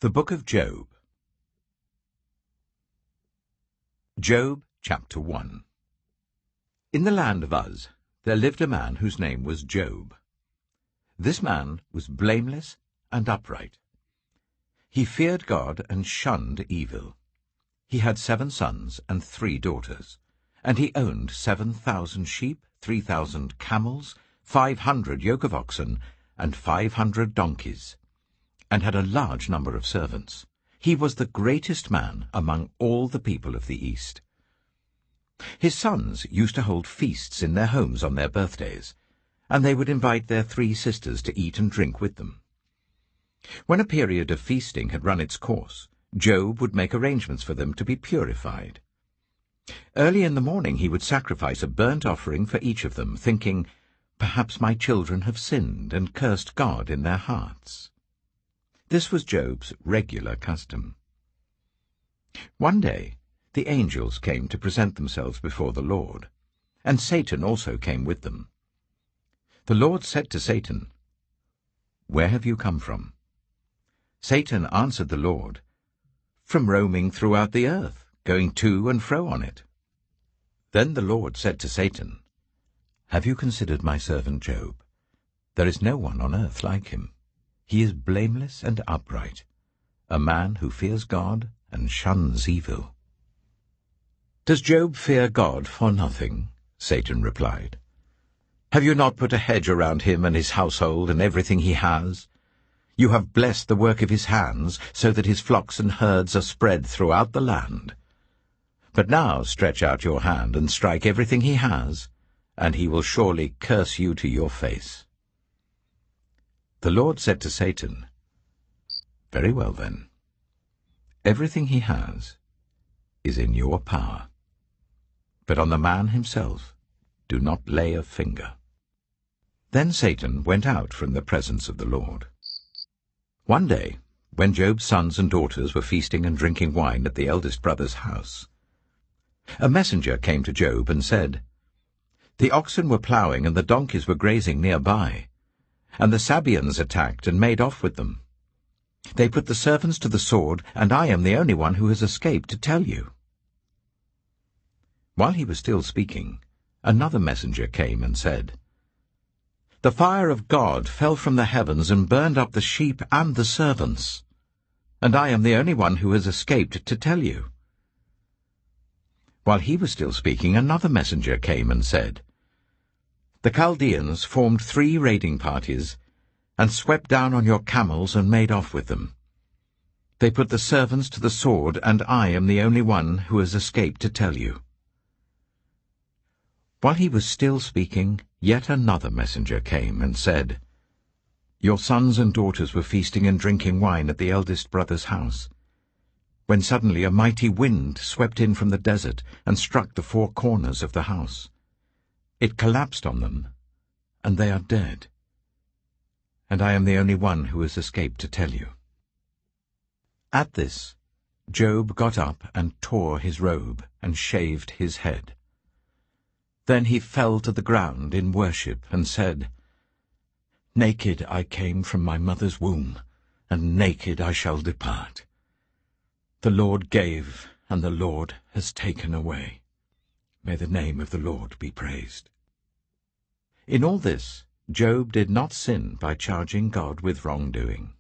The Book of Job. Job, chapter 1. In the land of Uz there lived a man whose name was Job. This man was blameless and upright. He feared God and shunned evil. He had 7 sons and 3 daughters, and he owned 7,000 sheep, 3,000 camels, 500 yoke of oxen, and 500 donkeys, and had a large number of servants. He was the greatest man among all the people of the East. His sons used to hold feasts in their homes on their birthdays, and they would invite their 3 sisters to eat and drink with them. When a period of feasting had run its course, Job would make arrangements for them to be purified. Early in the morning he would sacrifice a burnt offering for each of them, thinking, "Perhaps my children have sinned and cursed God in their hearts." This was Job's regular custom. One day the angels came to present themselves before the Lord, and Satan also came with them. The Lord said to Satan, "Where have you come from?" Satan answered the Lord, "From roaming throughout the earth, going to and fro on it." Then the Lord said to Satan, "Have you considered my servant Job? There is no one on earth like him. He is blameless and upright, a man who fears God and shuns evil." "Does Job fear God for nothing?" Satan replied. "Have you not put a hedge around him and his household and everything he has? You have blessed the work of his hands, so that his flocks and herds are spread throughout the land. But now stretch out your hand and strike everything he has, and he will surely curse you to your face." The Lord said to Satan, "Very well then. Everything he has is in your power. But on the man himself do not lay a finger." Then Satan went out from the presence of the Lord. One day, when Job's sons and daughters were feasting and drinking wine at the eldest brother's house, a messenger came to Job and said, "The oxen were ploughing and the donkeys were grazing nearby, and the Sabeans attacked and made off with them. They put the servants to the sword, and I am the only one who has escaped to tell you." While he was still speaking, another messenger came and said, "The fire of God fell from the heavens and burned up the sheep and the servants, and I am the only one who has escaped to tell you." While he was still speaking, another messenger came and said, "The Chaldeans formed 3 raiding parties and swept down on your camels and made off with them. They put the servants to the sword, and I am the only one who has escaped to tell you." While he was still speaking, yet another messenger came and said, "Your sons and daughters were feasting and drinking wine at the eldest brother's house, when suddenly a mighty wind swept in from the desert and struck the 4 corners of the house. It collapsed on them, and they are dead. And I am the only one who has escaped to tell you." At this, Job got up and tore his robe and shaved his head. Then he fell to the ground in worship and said, "Naked I came from my mother's womb, and naked I shall depart. The Lord gave, and the Lord has taken away. May the name of the Lord be praised." In all this, Job did not sin by charging God with wrongdoing.